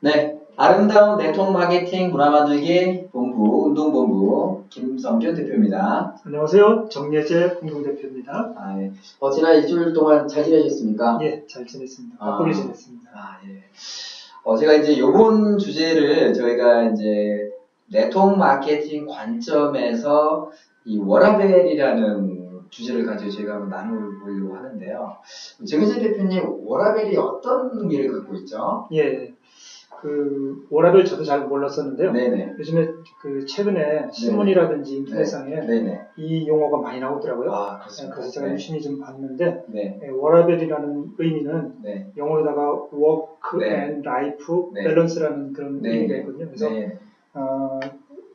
네, 아름다운 네트워크 마케팅 문화만들기 본부, 운동본부 김성준 대표입니다. 안녕하세요. 정예재 공동대표입니다. 예. 지난 일주일 동안 잘 지내셨습니까? 예, 잘 지냈습니다. 바쁘게 지냈습니다. 예. 제가 이제 요번 주제를 저희가 이제 네트워크 마케팅 관점에서 이 워라밸이라는 주제를 가지고 저희가 한번 나눠보려고 하는데요. 정예재 대표님, 워라밸이 어떤 의미를 갖고 있죠? 예, 워라밸 저도 잘 몰랐었는데요. 네네. 요즘에 최근에 신문이라든지 인터넷상에 네네. 이 용어가 많이 나오더라고요. 그렇습니다. 그래서 제가 유심히 좀 봤는데, 네. 워라밸이라는 의미는 네. 영어로다가 work 네. and life 네. balance라는 그런 네. 의미가 있거든요. 그래서 네.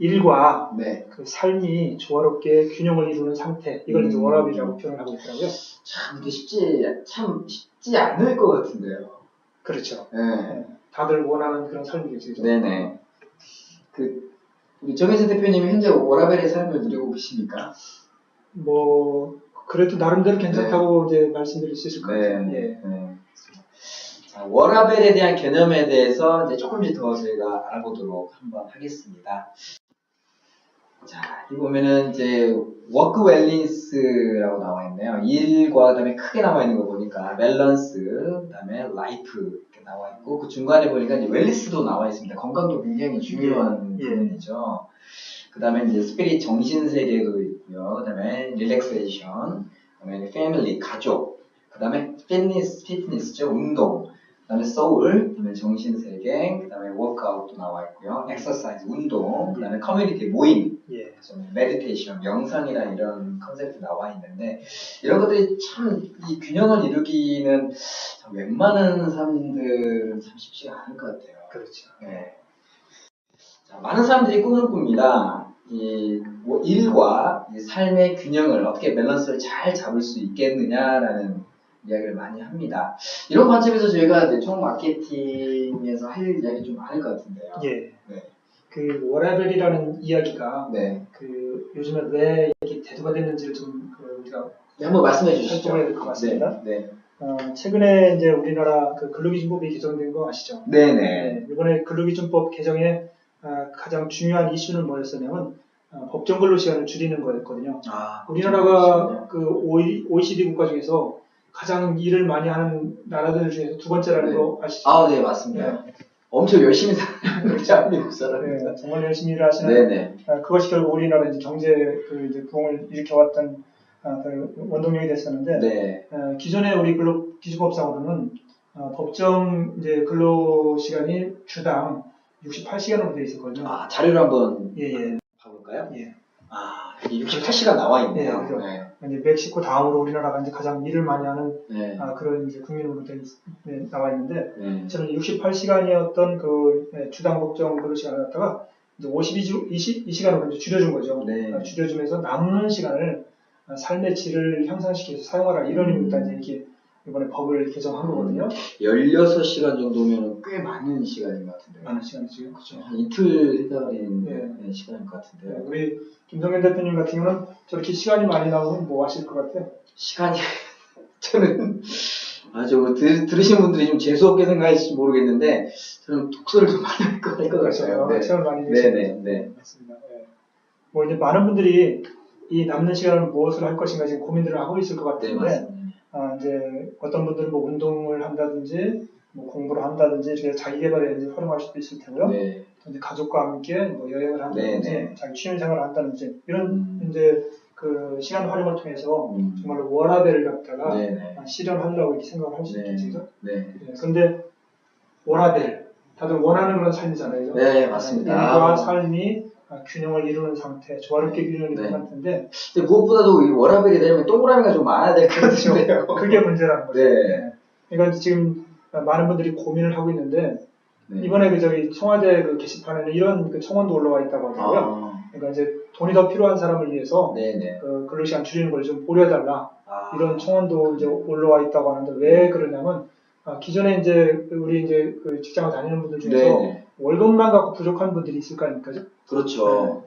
일과 네. 그 삶이 조화롭게 균형을 이루는 상태, 이걸 이제 워라밸이라고 표현을 하고 있더라고요. 참 이게 쉽지 않을 것 같은데요. 그렇죠. 네. 다들 원하는 그런 삶이겠죠. 네네. 우리 정혜진 대표님이 현재 워라밸의 삶을 누리고 계십니까? 그래도 나름대로 괜찮다고 이제 말씀드릴 수 있을 것 같아요. 네. 자, 워라밸에 대한 개념에 대해서 이제 조금씩 더 저희가 알아보도록 한번 하겠습니다. 자, 이 보면은 이제 워크 밸런스라고 나와 있네요. 일과 그다음에 크게 나와 있는 거 보니까 밸런스, 그다음에 라이프 이렇게 나와 있고 그 중간에 보니까 이제 웰리스도 나와 있습니다. 건강도 굉장히 중요한 부분이죠. 그다음에 이제 스피릿 정신 세계도 있고요. 그다음에 릴렉세이션, 그다음에 패밀리 가족, 그다음에 피트니스죠 운동. 그다음에 소울, 그다음에 정신 세계, 그다음에 워크아웃도 나와 있고요. 엑서사이즈 운동, 그다음에 커뮤니티 모임, 메디테이션 명상이라는 이런 컨셉이 나와 있는데 이런 것들이 참 이 균형을 이루기는 참 웬만한 사람들은 참 쉽지가 않을 것 같아요. 그렇죠. 네. 자, 많은 사람들이 꿈을 꿉니다. 일과 이 삶의 균형을 어떻게 밸런스를 잘 잡을 수 있겠느냐라는 이야기를 많이 합니다. 이런 관점에서 저희가 네트워크 마케팅에서 할 이야기 좀 많을 것 같은데요. 예. 네. 워라밸이라는 이야기가 네. 요즘에 왜 이렇게 대두가 됐는지를 좀 우리가 한번 말씀해 주시죠. 살펴봐야 될 것 같습니다. 네. 최근에 이제 우리나라 근로기준법이 개정된 거 아시죠? 네네. 이번에 근로기준법 개정에 가장 중요한 이슈는 뭐였었냐면 법정 근로 시간을 줄이는 거였거든요. 우리나라가 OECD 국가 중에서 가장 일을 많이 하는 나라들 중에서 두 번째라는 거 아시죠? 네, 맞습니다. 엄청 열심히 사는 미국 사람입니다. 네, 정말 열심히 일을 하시는. 네네. 그것이 결국 우리나라 이제 경제 이제 부흥을 일으켜왔던 원동력이 됐었는데, 네. 기존의 우리 근로기준법상으로는 법정 이제 근로 시간이 주당 68시간으로 되어 있었거든요. 자료를 한번 예. 봐볼까요? 예. 68시간 나와 있네요. 이제 멕시코 다음으로 우리나라가 이제 가장 일을 많이 하는 그런 이제 국민으로 나와 있는데, 저는 68시간이었던 주당 법정 근로 시간을 갖다가 이제 52시간으로 이제 줄여준 거죠. 줄여주면서 남는 시간을 삶의 질을 향상시켜서 사용하라 이런 의미로 이제 이렇게 이번에 법을 개정한 거거든요. 16시간 정도면 꽤 많은 시간인 것 같은데요. 많은 시간이죠. 그렇죠. 한 이틀 해당하는 시간인 것 같은데요. 우리 김성현 대표님 같은 경우는 저렇게 시간이 많이 나오면 뭐 하실 것 같아요? 시간이 저는 들으신 분들이 좀 재수없게 생각하실지 모르겠는데 저는 독서를 좀 많이 할 것 같아요. 책을 많이 읽으시는 맞습니다. 뭐 이제 많은 분들이 이 남는 시간을 무엇을 할 것인가 지금 고민들을 하고 있을 것 같은데, 이제 어떤 분들은 뭐 운동을 한다든지, 뭐 공부를 한다든지, 이렇게 자기 개발에 이제 활용할 수도 있을 테고요. 이제 가족과 함께 뭐 여행을 한다든지, 자기 취미생활을 한다든지 이런 이제 시간 활용을 통해서 정말로 워라밸을 갖다가 실현하려고 이렇게 생각을 할 수 있겠죠. 그런데 워라밸, 다들 원하는 그런 삶이잖아요. 네, 맞습니다. 일과 삶이 균형을 이루는 상태, 조화롭게 균형을 이루는 상태인데, 근데 무엇보다도 이 워라밸이 되려면 동그라미가 좀 많아야 될 것 같은데요. 그게 문제라는 거죠. 그러니까 지금 많은 분들이 고민을 하고 있는데, 이번에 청와대 게시판에는 이런 청원도 올라와 있다고 하더라고요. 그러니까 이제 돈이 더 필요한 사람을 위해서 근로시간 줄이는 걸 좀 고려해달라. 이런 청원도 이제 올라와 있다고 하는데, 왜 그러냐면 기존에 이제 우리 이제 직장을 다니는 분들 중에서 월급만 갖고 부족한 분들이 있을 거 아닙니까? 그렇죠.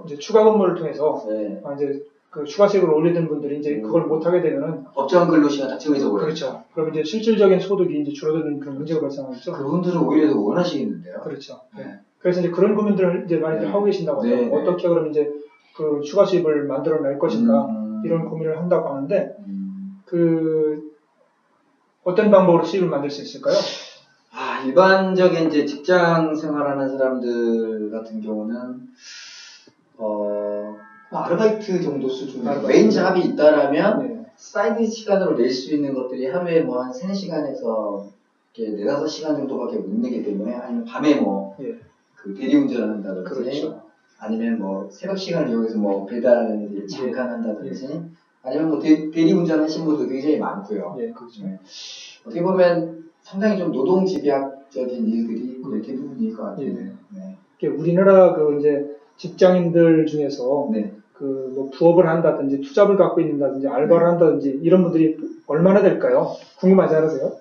이제 추가 근무를 통해서 이제 그 추가 수익을 올리던 분들이 이제 그걸 못하게 되면은 법정 근로시간 다 정해져 버려요. 그렇죠. 그럼 이제 실질적인 소득이 이제 줄어드는 그런 문제가 발생하겠죠. 그분들은 오히려 더 원하시겠는데요. 그렇죠. 네. 그래서 이제 그런 고민들을 이제 많이들 네. 하고 계신다고 해요. 네, 네. 어떻게 그럼 이제 그 추가 수입을 만들어낼 것인가 이런 고민을 한다고 하는데 그 어떤 방법으로 수입을 만들 수 있을까요? 일반적인 이제 직장 생활하는 사람들 같은 경우는 뭐 아르바이트 정도 수준의 메인 잡이 있다라면 네. 사이드 시간으로 낼 수 있는 것들이 하루에 뭐 한 3-4시간에서 이렇게 4-5시간 정도밖에 못 내기 때문에 아니면 밤에 뭐 그 대리운전을 한다든지 그렇죠. 아니면 뭐 새벽 시간을 이용해서 뭐 배달 일을 잠깐 한다든지 아니면 뭐 대리운전 하신 분도 굉장히 많고요. 그렇죠. 어떻게 보면 상당히 좀 노동 집약적인 일들이 거의 대부분일 것 같아요. 우리나라 그 이제 직장인들 중에서 그 뭐 부업을 한다든지 투잡을 갖고 있는다든지 알바를 한다든지 이런 분들이 얼마나 될까요? 궁금하지 않으세요?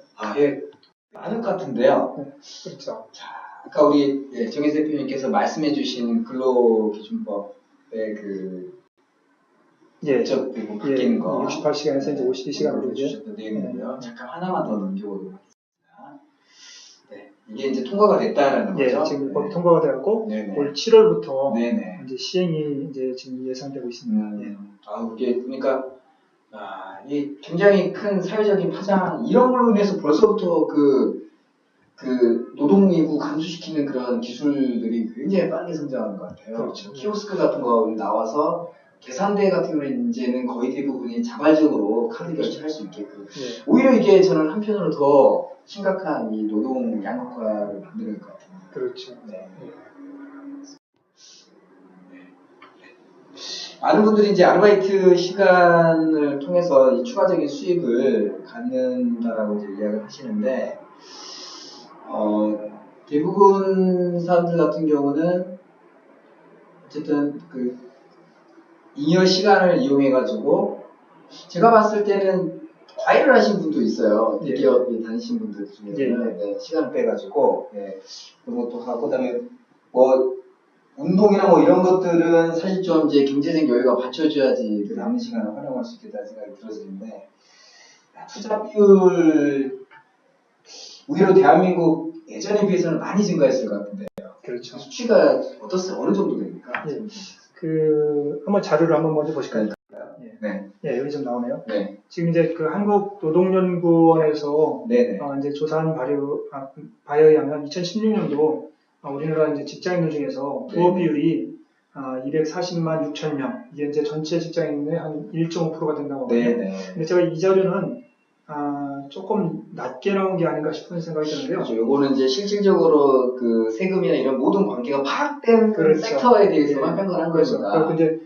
많을 것 같은데요. 그렇죠. 자, 아까 우리 정혜세 대표님께서 말씀해주신 근로기준법의 그 바뀌는 거 68시간에서 이제 52시간으로 주셨던 내용이고요. 잠깐 하나만 더 넘겨보도록 하겠습니다. 이게 이제 통과가 됐다라는 거죠. 지금 법이 통과가 되었고 올 7월부터 이제 시행이 이제 지금 예상되고 있습니다. 이게 그러니까 이게 굉장히 큰 사회적인 파장 이런 걸로 인해서 벌써부터 그 노동이구 감소시키는 그런 기술들이 굉장히 빨리 성장하는 것 같아요. 그렇죠. 키오스크 같은 거 나와서 계산대 같은 경우는 이제는 거의 대부분이 자발적으로 카드 결제할 수 있게끔 오히려 이게 저는 한편으로 더 심각한 이 노동 양극화를 만드는 것 같아요. 그렇죠. 많은 분들이 이제 아르바이트 시간을 통해서 이 추가적인 수입을 갖는다라고 이제 이야기를 하시는데, 대부분 사람들 같은 경우는 어쨌든 그 잉여 시간을 이용해가지고 제가 봤을 때는 과외를 하신 분도 있어요. 대기업에 다니신 분들 중에는 시간을 빼가지고 그런 것도 하고 그다음에 뭐 운동이나 뭐 이런 것들은 사실 좀 이제 경제적 여유가 받쳐줘야지 그 남은 시간을 활용할 수 있겠다는 생각이 들어지는데 투자 비율 의외로 대한민국 예전에 비해서는 많이 증가했을 것 같은데요. 그렇죠. 수치가 어느 정도 됩니까? 한번 자료를 한번 먼저 보실까요? 여기 좀 나오네요. 지금 이제 그 한국노동연구원에서 이제 조사한 바에 의하면 2016년도 우리나라 이제 직장인들 중에서 부업 비율이 240만 6천 명, 이게 이제 전체 직장인의 한 1.5%가 된다고 하거든요. 근데 제가 이 자료는 조금 낮게 나온 게 아닌가 싶은 생각이 드는데요. 그렇죠. 요거는 이제 실질적으로 그 세금이나 이런 모든 관계가 파악된 섹터에 대해서만 평가한 거니까. 그리고 이제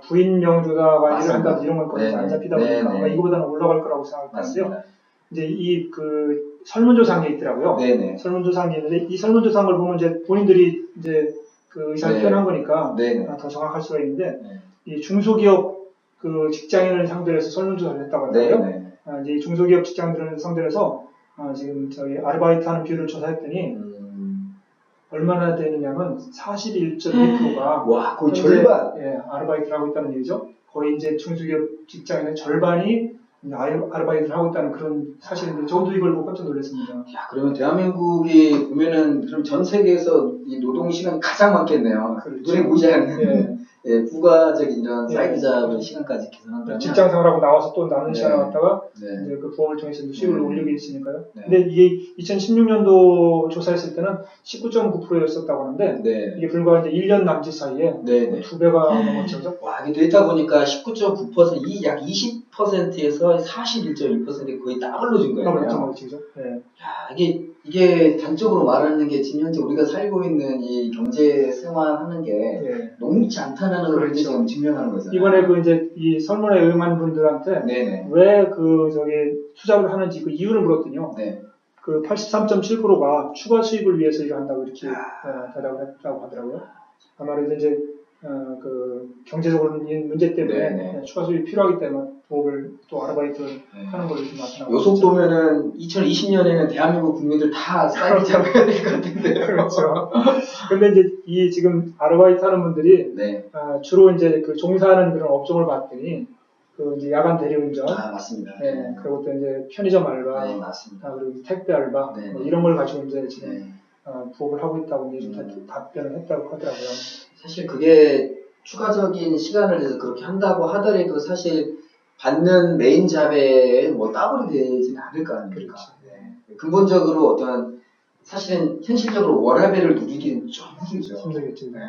부인 명주다가 일을 한다든지 이런 건 거의 안 잡히다 보니까 아마 이거보다는 올라갈 거라고 생각하는데요. 이제 이 그 설문조사한 게 있더라고요. 설문조사한 게 있는데 이 설문조사한 걸 보면 이제 본인들이 이제 그 의사를 표현한 거니까 더 정확할 수가 있는데 이 중소기업 그 직장인을 상대로 해서 설문조사를 했다고 하더라고요. 이제 중소기업 직장들을 상대로 해서 지금 저희 아르바이트 하는 비율을 조사했더니 얼마나 되느냐면 41.2%가 와 거의 절반 아르바이트를 하고 있다는 얘기죠. 거의 이제 중소기업 직장인의 절반이 아르바이트를 하고 있다는 그런 사실인데 저도 이걸 보고 깜짝 놀랐습니다. 그러면 대한민국이 보면은 그럼 전 세계에서 이 노동 시간이 가장 많겠네요. 눈에 보이지 않는 부가적인 이런 사이드 잡의 시간까지 계산한다면 직장 생활하고 나와서 또 남는 시간을 갖다가 이제 그 부업을 통해서 수익을 올리고 있으니까요. 근데 이게 2016년도 조사했을 때는 19.9%였었다고 하는데 이게 불과 이제 1년 남짓 사이에 2배가 넘었죠. 와, 이게 데이터 보니까 19.9% 약 20%에서 41.2% 거의 더블로 준 거예요. 그렇죠. 이게 단적으로 말하는 게 지금 현재 우리가 살고 있는 이 경제 생활하는 게 녹록지 않다는 걸 지금 증명하는 거잖아요. 이번에 그 이제 이 설문에 응한 분들한테 왜 그 투잡을 하는지 그 이유를 물었더니요. 그 83.7%가 추가 수입을 위해서 일을 한다고 이렇게 대답을 했다고 하더라고요. 아마도 이제 그 경제적인 문제 때문에 네네. 추가 수입이 필요하기 때문에 부업을 또 아르바이트를 하는 걸로 좀 나타나고 요 속도면은 2020년에는 대한민국 국민들 다 사이비 잡아야 될 것 같은데요. 그렇죠. 근데 이제 이 지금 아르바이트 하는 분들이 네. 주로 이제 그 종사하는 그런 업종을 봤더니 그 이제 야간 대리운전, 맞습니다. 네, 그리고 또 이제 편의점 알바, 네, 맞습니다. 그리고 택배 알바, 네. 뭐 이런 걸 가지고 이제 지금 네. 부업을 하고 있다고 이제 좀 답변을 했다고 하더라고요. 사실 그게 추가적인 시간을 내서 그렇게 한다고 하더라도 사실 받는 메인 잡에 뭐 따블이 되지는 않을 거 아닙니까? 네. 근본적으로 어떤 사실은 현실적으로 워라밸을 누리기는 좀 힘들죠. 힘들겠죠. 네.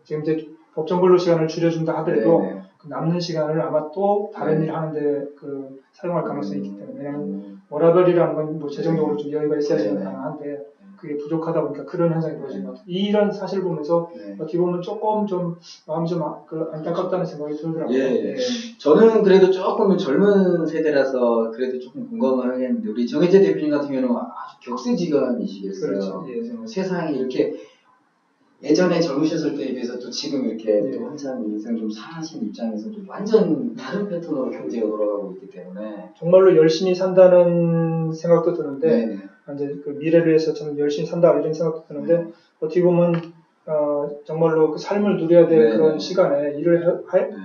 지금 이제 법정 근로 시간을 줄여준다 하더라도 네. 그 남는 시간을 아마 또 다른 네. 일 하는데 그 사용할 가능성이 있기 때문에 왜냐하면 워라밸이라는 건 뭐 재정적으로 좀 여유가 있어야지만 가능한데 그게 부족하다 보니까 그런 현상이 벌어지는 것 같아요. 이런 사실 보면서 어떻게 보면 조금 좀 마음이 좀 안타깝다는 생각이 들더라고요. 예. 저는 그래도 조금 젊은 세대라서 그래도 조금 공감을 하겠는데 우리 정혜재 대표님 같은 경우는 아주 격세지감이시겠어요. 그렇죠. 예. 세상이 이렇게 예전에 젊으셨을 때에 비해서 또 지금 이렇게 또 한참 인생 좀 사신 입장에서 좀 완전 다른 패턴으로 경제가 돌아가고 있기 때문에 정말로 열심히 산다는 생각도 드는데 네네. 이제 그 미래를 위해서 좀 열심히 산다 이런 생각도 드는데 어떻게 보면 정말로 그 삶을 누려야 될 그런 시간에 일을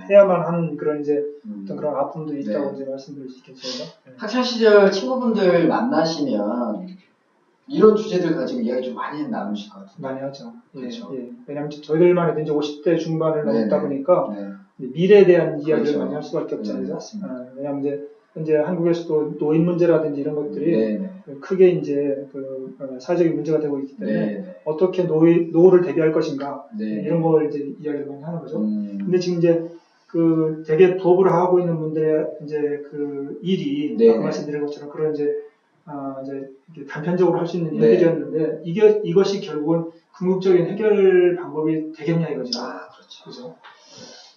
해야만 하는 그런 이제 어떤 그런 아픔도 있다고 이제 말씀드릴 수 있겠죠. 학창 시절 친구분들 만나시면 이런 주제들 가지고 이야기 좀 많이 나누실 것 같아요. 많이 하죠. 그렇죠. 예. 왜냐하면 저희들만 해도 이제 50대 중반을 넘다 보니까 미래에 대한 이야기를 많이 할 수밖에 없잖아요. 왜냐하면 이제 한국에서도 노인 문제라든지 이런 것들이 크게 이제 그 사회적인 문제가 되고 있기 때문에 어떻게 노후를 대비할 것인가 이런 걸 이제 이야기를 많이 하는 거죠. 근데 지금 이제 그 되게 부업을 하고 있는 분들의 이제 그 일이 아까 말씀드린 것처럼 그런 이제 단편적으로 할 수 있는 일들이었는데 이것이 결국은 궁극적인 해결 방법이 되겠냐 이거죠. 그렇죠.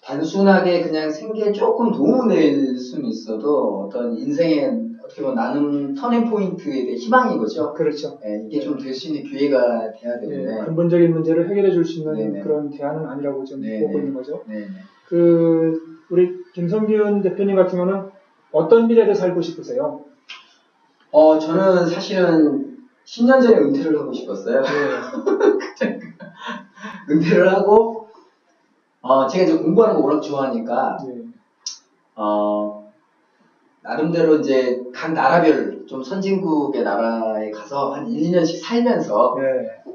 단순하게 그냥 생계에 조금 도움을 낼 수는 있어도 어떤 인생의 어떻게 보면 나눔 터닝 포인트에 대해 희망인 거죠. 그렇죠. 이게 좀 될 수 있는 기회가 돼야 되는데 근본적인 문제를 해결해 줄 수 있는 그런 대안은 아니라고 좀 보고 있는 거죠. 우리 김성균 대표님 같은 경우는 어떤 미래를 살고 싶으세요? 저는 사실은 10년 전에 은퇴를 하고 싶었어요. 은퇴를 하고, 제가 이제 공부하는 거 워낙 좋아하니까, 나름대로 이제 각 나라별 좀 선진국의 나라에 가서 한 1, 2년씩 살면서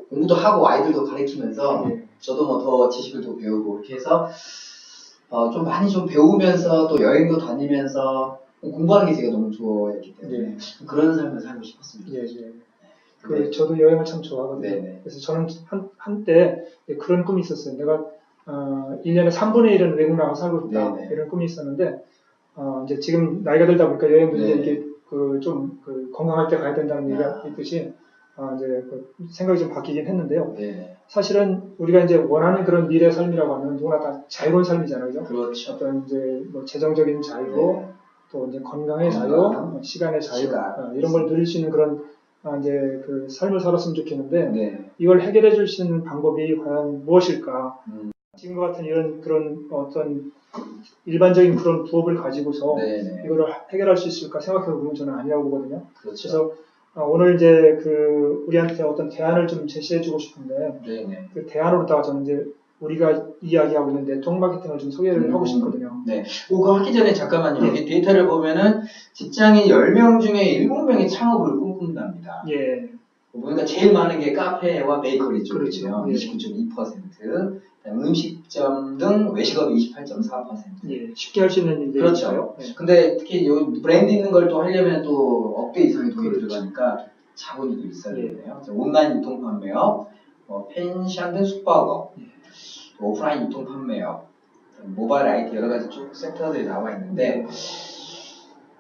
공부도 하고 아이들도 가르치면서 저도 뭐 더 지식을 더 배우고 이렇게 해서 좀 많이 좀 배우면서 또 여행도 다니면서 공부하는 게 제가 너무 좋아했기 때문에 그런 삶을 살고 싶었습니다. 저도 여행을 참 좋아하거든요. 그래서 저는 한때 그런 꿈이 있었어요. 내가 1년에 3분의 1은 외국 나가서 살고 싶다 이런 꿈이 있었는데 이제 지금 나이가 들다 보니까 여행도 이제 이게 좀 건강할 때 가야 된다는 얘기가 있듯이 이제 그 생각이 좀 바뀌긴 했는데요. 사실은 우리가 이제 원하는 그런 미래 삶이라고 하면 누구나 다 자유로운 삶이잖아요. 그렇죠. 어떤 이제 뭐 재정적인 자유, 또 이제 건강의 자유, 시간의 자유, 이런 걸 누릴 수 있는 그런 이제 그 삶을 살았으면 좋겠는데 이걸 해결해 줄 수 있는 방법이 과연 무엇일까? 지금과 같은 이런 그런 어떤 일반적인 그런 부업을 가지고서 이거를 해결할 수 있을까 생각해 보면 저는 아니라고 보거든요. 그래서 오늘 이제 그 우리한테 어떤 대안을 좀 제시해 주고 싶은데 그 대안으로다가 저는 이제 우리가 이야기하고 있는 네트워크 마케팅을 좀 소개를 하고 싶거든요. 그거 하기 전에 잠깐만요. 여기 데이터를 보면은 직장인 10명 중에 7명이 창업을 꿈꾼답니다. 보니까 제일 많은 게 카페와 베이커리 쪽이죠. 29.2%. 음식점 등 외식업이 28.4%. 쉽게 할 수 있는 일들이 그렇죠. 근데 특히 요 브랜드 있는 걸 또 하려면 또 억대 이상의 돈이 들어가니까 자본이 또 있어야 되네요. 온라인 유통 판매업, 펜션 등 숙박업, 오프라인 유통 판매업, 모바일 IT 여러 가지 쭉 섹터들이 나와 있는데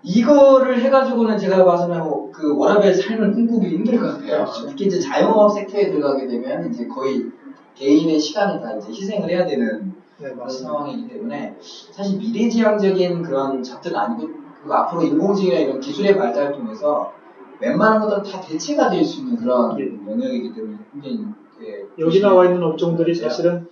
이거를 해가지고는 제가 봐서는 그 워라밸 삶을 꿈꾸기 힘들 것 같아요. 특히 이제 자영업 섹터에 들어가게 되면 이제 거의 개인의 시간을 다 이제 희생을 해야 되는 그런 상황이기 때문에 사실 미래지향적인 그런 잡들은 아니고 그 앞으로 인공지능이나 이런 기술의 발달을 통해서 웬만한 것들은 다 대체가 될 수 있는 그런 영역이기 때문에 굉장히 여기 나와 있는 업종들이 사실은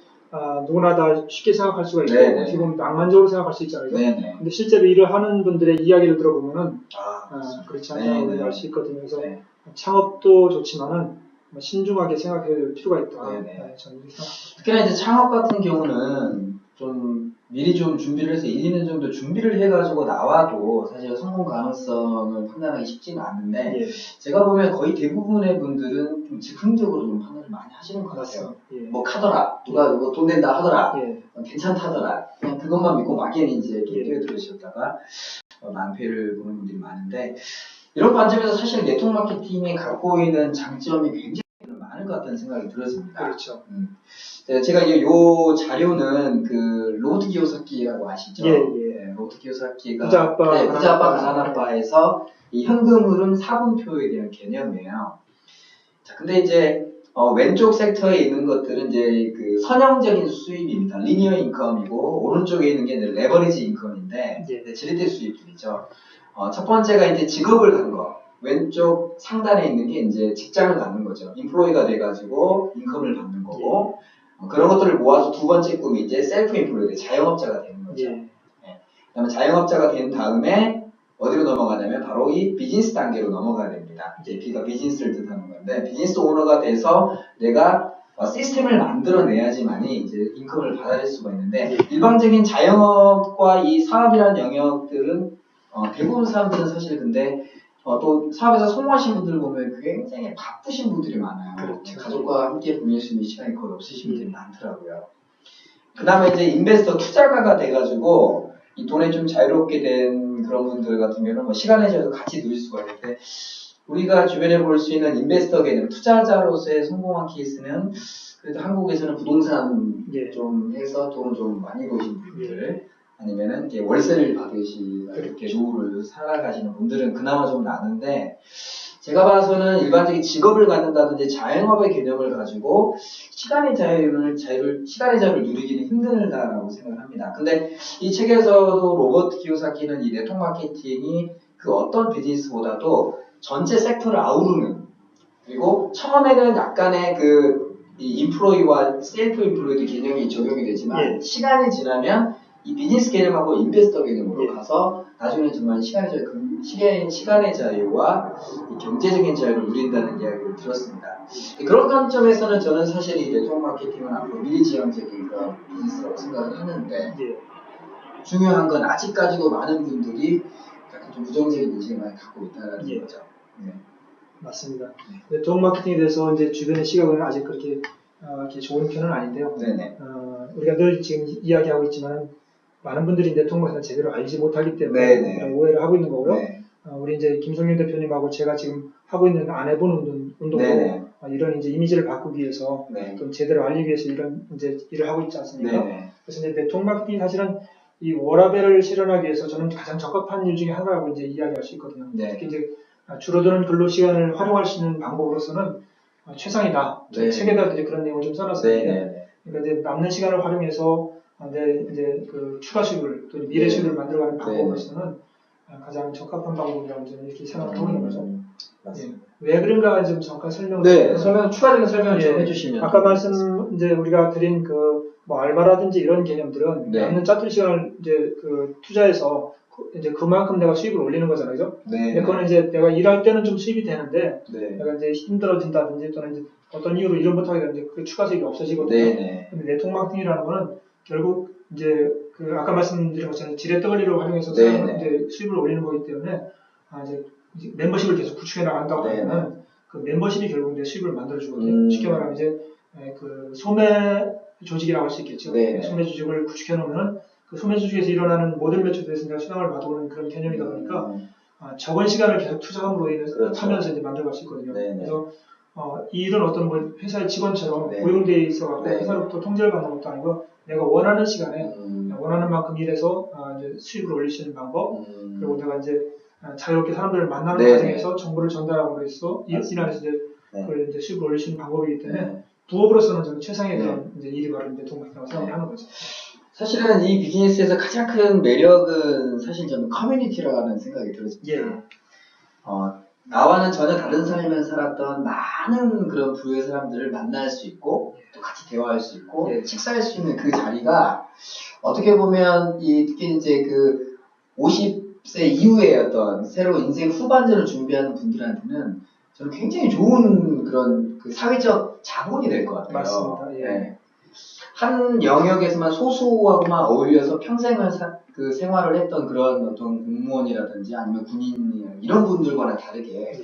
누구나 다 쉽게 생각할 수가 있고 네네. 어떻게 보면 낭만적으로 생각할 수 있잖아요. 네네. 근데 실제로 일을 하는 분들의 이야기를 들어보면은 그렇지 않다고 네네. 알 수 있거든요. 그래서 네. 창업도 좋지만은 신중하게 생각해야 될 필요가 있다. 네네. 저는 이렇게 생각합니다. 특히나 이제 창업 같은 경우는 좀 미리 좀 준비를 해서 1, 2년 정도 준비를 해가지고 나와도 사실 성공 가능성을 판단하기 쉽지는 않은데 예. 제가 보면 거의 대부분의 분들은 좀 즉흥적으로 좀 판단을 많이 하시는 것 같아요. 예. 뭐 카더라, 누가 뭐 돈 낸다 하더라, 예. 괜찮다더라, 그냥 그것만 믿고 막연히 이제 예. 뛰어들으셨다가 낭패를 보는 분들이 많은데 이런 관점에서 사실 네트워크 마케팅이 갖고 있는 장점이 굉장히 많을 것 같다는 생각이 들었습니다. 그렇죠. 제가 요 자료는 그 로버트 기요사키라고 아시죠? 예. 네, 로버트 기요사키가 부자 아빠, 부자 아빠 가난 아빠에서 이 현금 흐름 사분표에 대한 개념이에요. 자, 근데 이제 왼쪽 섹터에 있는 것들은 이제 그 선형적인 수입입니다. 리니어 인컴이고 오른쪽에 있는 게 이제 레버리지 인컴인데 지렛대 수입들이죠. 첫 번째가 이제 직업을 갖는 거. 왼쪽 상단에 있는 게 이제 직장을 갖는 거죠. 인플로이가 돼가지고 인컴을 받는 거고 그런 것들을 모아서 두 번째 꿈이 이제 셀프 인플로이드 자영업자가 되는 거죠. 그다음에 자영업자가 된 다음에 어디로 넘어가냐면 바로 이 비즈니스 단계로 넘어가야 됩니다. 이제 B가 비즈니스를 뜻하는 건데 비즈니스 오너가 돼서 내가 시스템을 만들어내야지만이 이제 인컴을 받아낼 수가 있는데 일반적인 자영업과 이 사업이라는 영역들은 대부분 사람들은 사실 근데 또 사업에서 성공하신 분들 보면 굉장히 바쁘신 분들이 많아요. 그렇죠. 가족과 함께 보낼 수 있는 시간이 거의 없으신 분들이 많더라고요. 그 다음에 이제 인베스터 투자가가 돼가지고 이 돈에 좀 자유롭게 된 그런 분들 같은 경우는 뭐 시간의 자유도 같이 누릴 수가 있는데 우리가 주변에 볼 수 있는 인베스터 개념, 투자자로서의 성공한 케이스는 그래도 한국에서는 부동산 좀 해서 돈을 좀 많이 버신 분들 아니면은 이제 월세를 받으시고 이렇게 노후를 살아가시는 분들은 그나마 좀 나는데 제가 봐서는 일반적인 직업을 갖는다든지 자영업의 개념을 가지고 시간의 자유를 누리기는 힘들다라고 생각을 합니다. 근데 이 책에서도 로버트 키요사키는 이 네트워크 마케팅이 그 어떤 비즈니스보다도 전체 섹터를 아우르는 그리고 처음에는 약간의 이 인플로이와 셀프 인플로이드 개념이 적용이 되지만 시간이 지나면 이 비즈니스 개념하고 인베스터 개념으로 가서 나중에는 정말 시간의 자유와 이 경제적인 자유를 누린다는 이야기를 들었습니다. 그런 관점에서는 저는 사실 이 네트워크 마케팅은 앞으로 미래지향적인 그런 비즈니스라고 생각을 하는데 중요한 건 아직까지도 많은 분들이 약간 좀 부정적인 인식을 많이 갖고 있다는 거죠. 맞습니다. 네트워크 마케팅에 대해서 이제 주변의 시각은 아직 그렇게 이렇게 좋은 편은 아닌데요. 우리가 늘 지금 이야기하고 있지만 많은 분들이 네트워크 마케팅을 제대로 알지 못하기 때문에 오해를 하고 있는 거고요. 우리 이제 김성윤 대표님하고 제가 지금 하고 있는 안 해본 운동으로 이런 이제 이미지를 바꾸기 위해서 좀 제대로 알리기 위해서 이런 이제 일을 하고 있지 않습니까? 그래서 이제 네트워크 마케팅이 사실은 이 워라밸을 실현하기 위해서 저는 가장 적합한 일 중에 하나라고 이제 이야기할 수 있거든요. 특히 이제 줄어드는 근로 시간을 활용할 수 있는 방법으로서는 최상이다. 책에다 이제 그런 내용을 좀 써놨었는데, 그러니까 이제 남는 시간을 활용해서 이제 그 추가 수익을 또 미래 수익을 만들어가는 방법으로서는 가장 적합한 방법이라고 저는 이렇게 생각하고 있는 거죠. 왜 그런가 좀 잠깐 설명을 추가적인 설명을 좀 해주시면. 아까 이제 우리가 드린 뭐 알바라든지 이런 개념들은 남는 짜투리 시간을 이제 투자해서 이제 그만큼 내가 수입을 올리는 거잖아요, 그죠? 근데 그거는 이제 내가 일할 때는 좀 수입이 되는데 내가 이제 힘들어진다든지 또는 이제 어떤 이유로 일을 못하게 되는데 그 추가 수익이 없어지거든요. 근데 네트워크 마케팅이라는 거는 결국 이제 아까 말씀드린 것처럼 지렛대걸이를 활용해서 이제 수입을 올리는 거기 때문에 이제 멤버십을 계속 구축해 나간다고 하면은 그 멤버십이 결국 이제 수입을 만들어주거든요. 쉽게 말하면 이제 그 소매 조직이라고 할 수 있겠죠. 소매 조직을 구축해 놓으면은 그 소매 조직에서 일어나는 모든 매출에 대해서 내가 수당을 받아오는 그런 개념이다 보니까 적은 시간을 계속 투자함으로 인해서 하면서 이제 만들어갈 수 있거든요. 그래서 이 일은 어떤 뭐 회사의 직원처럼 고용되어 있어서 회사로부터 통제를 받는 것도 아니고 내가 원하는 시간에 원하는 만큼 일해서 이제 수입을 올릴 수 있는 방법 그리고 내가 이제 자유롭게 사람들을 만나는 과정에서 정보를 전달하고 해서 인하에서 그걸 이제 수입을 올릴 수 있는 방법이기 때문에 부업으로서는 저는 최상의 그런 이제 일이 바로 네트워크 마케팅이라고 생각을 하는 거죠. 사실은 이 비즈니스에서 가장 큰 매력은 사실 저는 커뮤니티라는 생각이 들었습니다. 나와는 전혀 다른 삶을 살았던 많은 그런 부류의 사람들을 만날 수 있고 또 같이 대화할 수 있고 식사할 수 있는 그 자리가 어떻게 보면 특히 이제 그 50세 이후의 어떤 새로 인생 후반전을 준비하는 분들한테는 저는 굉장히 좋은 그런 그 사회적 자본이 될 것 같아요. 맞습니다. 예. 네. 한 영역에서만 소수하고만 어울려서 평생을 그 생활을 했던 그런 어떤 공무원이라든지 아니면 군인 이런 분들과는 다르게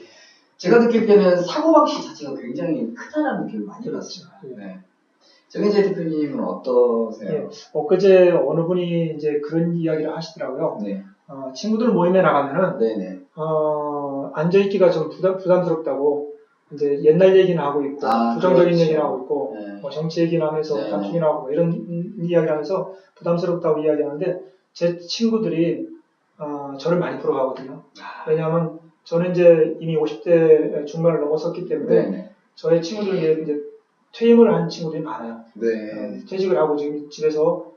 제가 느낄 때는 사고방식 자체가 굉장히 크다라는 느낌을 많이 받았어요. 네. 정혜재 대표님은 어떠세요? 예. 엊그제 어느 분이 이제 그런 이야기를 하시더라고요. 네. 친구들 모임에 나가면은 네네. 앉아있기가 좀 부담스럽다고 이제 옛날 얘기는 하고 있고 부정적인 그렇죠. 얘기는 하고 있고 네. 뭐 정치 얘기는 하면서 네. 다투기는 하고 이런 이야기를 하면서 부담스럽다고 이야기하는데 제 친구들이 저를 많이 부러워하거든요. 왜냐하면 저는 이제 이미 50대 중반을 넘어섰기 때문에 네네. 저의 친구들 중에 이제 퇴임을 한 친구들이 많아요. 네. 퇴직을 하고 지금 집에서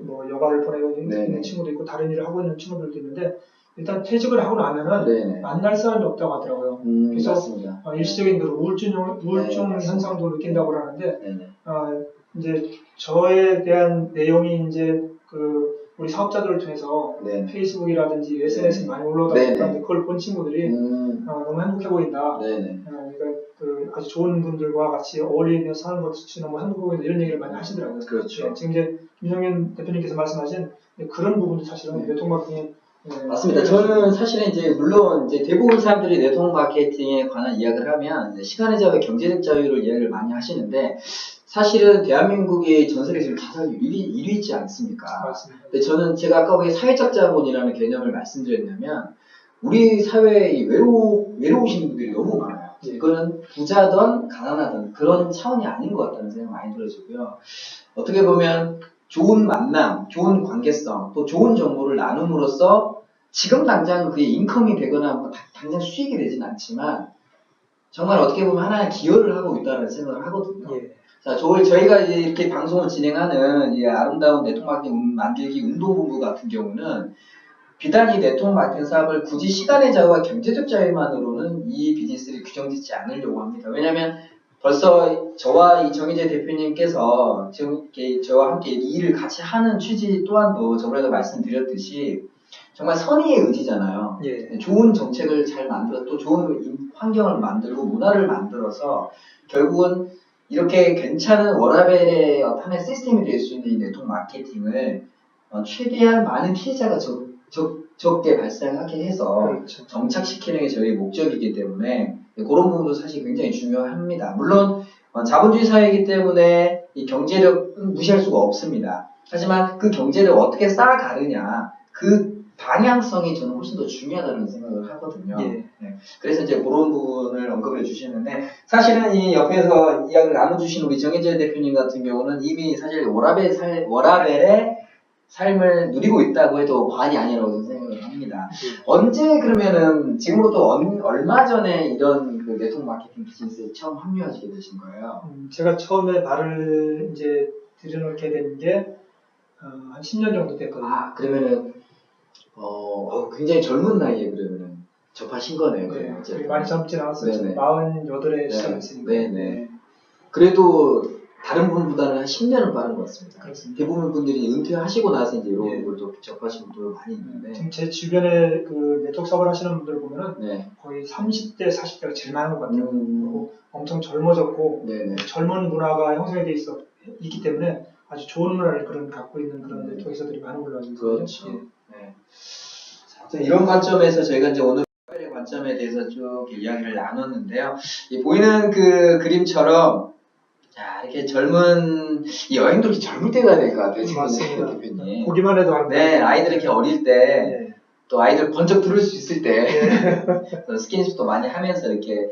뭐 여가를 보내고 네네. 있는 친구도 있고 다른 일을 하고 있는 친구들도 있는데 일단 퇴직을 하고 나면은 네네. 만날 사람이 없다고 하더라고요. 그래서 맞습니다. 일시적인 그 우울증 현상도 느낀다고 하는데 네네. 이제 저에 대한 내용이 이제 그 우리 사업자들을 통해서 네네. 페이스북이라든지 SNS에 많이 올라오다 보니까 그걸 본 친구들이 너무 행복해 보인다. 네네. 그러니까 그 아주 좋은 분들과 같이 어울리면서 사는 것이 너무 행복해 보인다 이런 얘기를 많이 하시더라고요. 그렇죠. 지금 이제 김성현 대표님께서 말씀하신 그런 부분도 사실은 네트워크 마케팅에 맞습니다. 저는 사실은 이제 물론 이제 대부분 사람들이 네트워크 마케팅에 관한 이야기를 하면 이제 시간의 자유, 경제적 자유를 이야기를 많이 하시는데 사실은 대한민국이 전 세계 지금 자살률 1위지 않습니까? 맞습니다. 근데 저는 제가 아까 왜 사회적 자본이라는 개념을 말씀드렸냐면 우리 사회에 외로우신 분들이 너무 많아요. 이거는 부자든 가난하든 그런 차원이 아닌 것 같다는 생각이 많이 들어지고요. 어떻게 보면 좋은 만남, 좋은 관계성, 또 좋은 정보를 나눔으로써 지금 당장 그게 인컴이 되거나 뭐 당장 수익이 되진 않지만 정말 어떻게 보면 하나의 기여를 하고 있다는 생각을 하거든요. 자, 저희가 이제 이렇게 방송을 진행하는 이 아름다운 네트워크 마케팅 만들기 운동본부 같은 경우는 비단 이 네트워크 마케팅 사업을 굳이 시간의 자유와 경제적 자유만으로는 이 비즈니스를 규정짓지 않으려고 합니다. 왜냐하면 벌써 저와 이 정희재 대표님께서 지금 저와 함께 이 일을 같이 하는 취지 또한도 저번에도 말씀드렸듯이 정말 선의의 의지잖아요. 좋은 정책을 잘 만들어 또 좋은 환경을 만들고 문화를 만들어서 결국은 이렇게 괜찮은 워라밸의 하나의 시스템이 될 수 있는 이 네트워크 마케팅을 최대한 많은 피해자가 적게 발생하게 해서 그렇죠. 정착시키는 게 저희 목적이기 때문에 그런 부분도 사실 굉장히 중요합니다. 물론 자본주의 사회이기 때문에 이 경제력은 무시할 수가 없습니다. 하지만 그 경제를 어떻게 쌓아가느냐 그 방향성이 저는 훨씬 더 중요하다는 생각을 하거든요. 그래서 이제 그런 부분을 언급해 주시는데 사실은 이 옆에서 이야기를 나눠주신 우리 정혜재 대표님 같은 경우는 이미 사실 워라벨의 삶을 누리고 있다고 해도 과언이 아니라고 생각을 합니다. 언제 그러면은 지금부터 얼마 전에 이런 그 네트워크 마케팅 비즈니스에 처음 합류하시게 되신 거예요? 제가 처음에 발을 이제 들여놓게 된 게 한 10년 정도 됐거든요. 그러면은 굉장히 젊은 나이에 그러면은 접하신 거네요. 그렇게 많이 젊진 않았어요. 48에 시작했으니까. 그래도 다른 분보다는 한 10년은 빠른 것 같습니다. 그렇습니다. 대부분 분들이 은퇴하시고 나서 이제 이런 걸 또 접하시는 분들 많이 있는데. 지금 제 주변에 그 네트워크 사업을 하시는 분들 보면은 거의 30대, 40대가 제일 많은 것 같아요. 그리고 엄청 젊어졌고 젊은 문화가 형성이 돼 있기 때문에 아주 좋은 문화를 갖고 있는 그런 네트워크 회사들이 많은 걸로 알고 있거든요. 그렇죠. 자, 이런 관점에서 저희가 이제 오늘 관점에 대해서 쭉 이야기를 나눴는데요. 이 보이는 그 그림처럼 자, 이렇게 여행도 이렇게 젊을 때 가야 될 것 같아요, 지금 대표님. 보기만 해도 아이들 이렇게 어릴 때, 또 아이들 번쩍 들을 수 있을 때, 스킨십도 많이 하면서 이렇게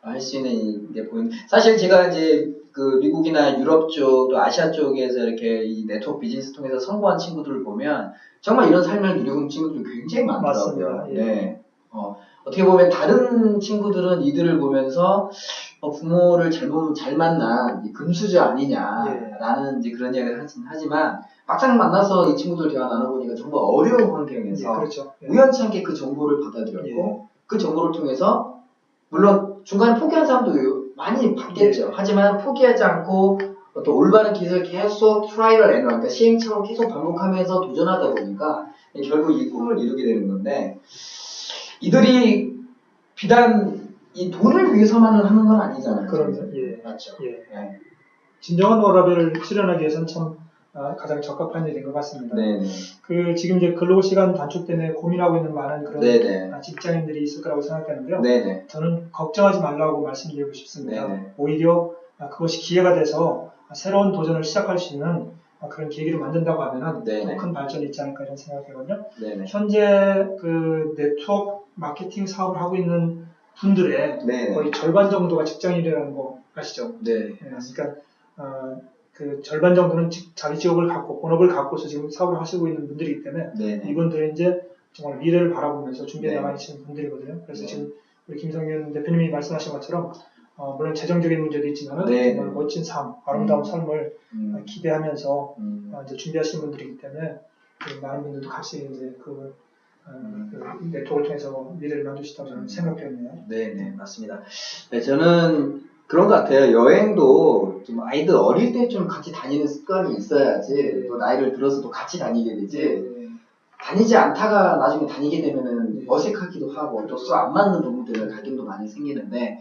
할 수 있는 게 보이는. 사실 제가 이제 그 미국이나 유럽 쪽, 또 아시아 쪽에서 이렇게 이 네트워크 비즈니스 통해서 성공한 친구들을 보면 정말 이런 삶을 누리고 있는 친구들이 굉장히 많더라고요. 어떻게 보면 다른 친구들은 이들을 보면서 부모를 잘 만난 금수저 아니냐라는 이제 그런 이야기를 하지만 막상 만나서 이 친구들 대화 나눠보니까 정말 어려운 환경에서 우연찮게 그 정보를 받아들였고 그 정보를 통해서 물론 중간에 포기한 사람도 많이 봤겠죠. 하지만 포기하지 않고 또 올바른 기술을 계속 트라이얼 앤 그러니까 시행착오를 계속 반복하면서 도전하다 보니까 결국 이 꿈을 이루게 되는 건데 이들이 비단 이 돈을 위해서만은 하는 건 아니잖아요. 그럼요. 맞죠. 예. 진정한 워라밸을 실현하기 위해서는 참 가장 적합한 일인 것 같습니다. 네네. 지금 이제 근로 시간 단축 때문에 고민하고 있는 많은 그런 네네. 직장인들이 있을 거라고 생각하는데요. 네네. 저는 걱정하지 말라고 말씀드리고 싶습니다. 네네. 오히려 그것이 기회가 돼서 새로운 도전을 시작할 수 있는 그런 계기를 만든다고 하면은 더 큰 발전이 있지 않을까 이런 생각이거든요. 네네. 현재 그 네트워크 마케팅 사업을 하고 있는 분들의 네네. 거의 절반 정도가 직장인이라는 거 아시죠? 네. 그러니까 그 절반 정도는 자기 직업을 갖고 본업을 갖고서 지금 사업을 하시고 있는 분들이기 때문에 네네. 이분들은 이제 정말 미래를 바라보면서 준비해 네. 나가시는 분들이거든요. 그래서 네. 지금 우리 김성윤 대표님이 말씀하신 것처럼 물론 재정적인 문제도 있지만 네. 정말 멋진 삶, 아름다운 삶을 기대하면서 이제 준비하시는 분들이기 때문에 많은 분들도 같이 이제 그 네트워크를 통해서 미래를 만드시다고 저는 생각되네요. 네네, 맞습니다. 네, 저는 그런 것 같아요. 여행도 좀 아이들 어릴 때 좀 같이 다니는 습관이 있어야지 또 나이를 들어서도 같이 다니게 되지 다니지 않다가 나중에 다니게 되면은 어색하기도 하고 또 수 안 맞는 부분들을 갈등도 많이 생기는데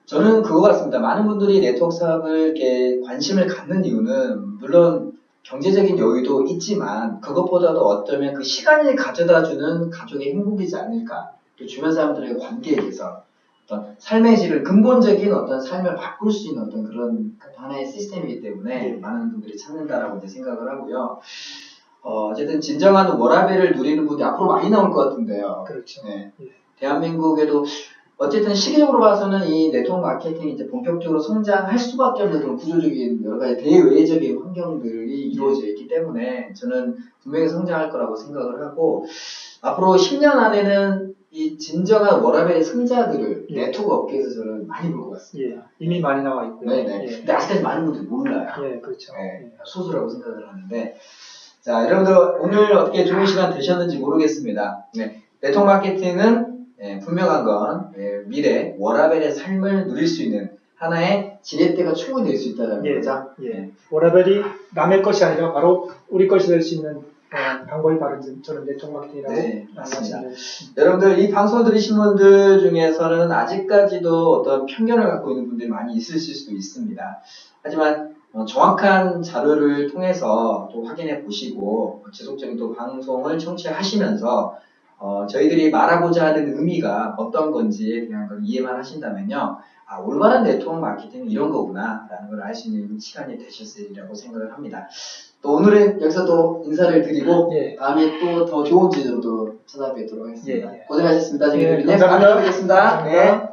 저는 그거 같습니다. 많은 분들이 네트워크 사업을 이렇게 관심을 갖는 이유는 물론 경제적인 여유도 있지만 그것보다도 어쩌면 그 시간을 가져다주는 가족의 행복이지 않을까. 또 주변 사람들의 관계에 대해서 어떤 삶의 질을 근본적인 어떤 삶을 바꿀 수 있는 어떤 그런 하나의 시스템이기 때문에 많은 분들이 찾는다라고 이제 생각을 하고요. 어쨌든 진정한 워라밸을 누리는 분이 앞으로 많이 나올 것 같은데요. 그렇죠. 네. 대한민국에도 어쨌든 시기적으로 봐서는 이 네트워크 마케팅이 이제 본격적으로 성장할 수밖에 없는 그런 구조적인 여러 가지 대외적인 환경들이 이루어져 있기 때문에 저는 분명히 성장할 거라고 생각을 하고 앞으로 10년 안에는 이 진정한 워라밸의 승자들을 네트워크 업계에서 저는 많이 볼 것 같습니다. 이미 많이 나와 있고요. 네네. 근데 아직까지 많은 분들이 몰라요. 그렇죠. 소수라고 생각을 하는데 자, 여러분들 오늘 어떻게 좋은 시간 되셨는지 모르겠습니다. 네트워크 마케팅은 분명한 건 미래 워라밸의 삶을 누릴 수 있는 하나의 지렛대가 충분히 될 수 있다는 거죠. 워라밸이 남의 것이 아니라 바로 우리 것이 될 수 있는 방법이 바로 저는 네트워크 마케팅이라고 맞습니다. 여러분들 이 방송을 들으신 분들 중에서는 아직까지도 어떤 편견을 갖고 있는 분들이 많이 있으실 수도 있습니다. 하지만 정확한 자료를 통해서 또 확인해 보시고 지속적인 또 방송을 청취하시면서 저희들이 말하고자 하는 의미가 어떤 건지에 대한 걸 이해만 하신다면요. 올바른 네트워크 마케팅은 이런 거구나 라는 걸 알 수 있는 시간이 되셨으리라고 생각을 합니다. 또 오늘은 여기서 또 인사를 드리고 다음에 또 더 좋은 주제로 또 찾아뵙도록 하겠습니다. 고생하셨습니다. 지금 감사합니다. 뵙겠습니다.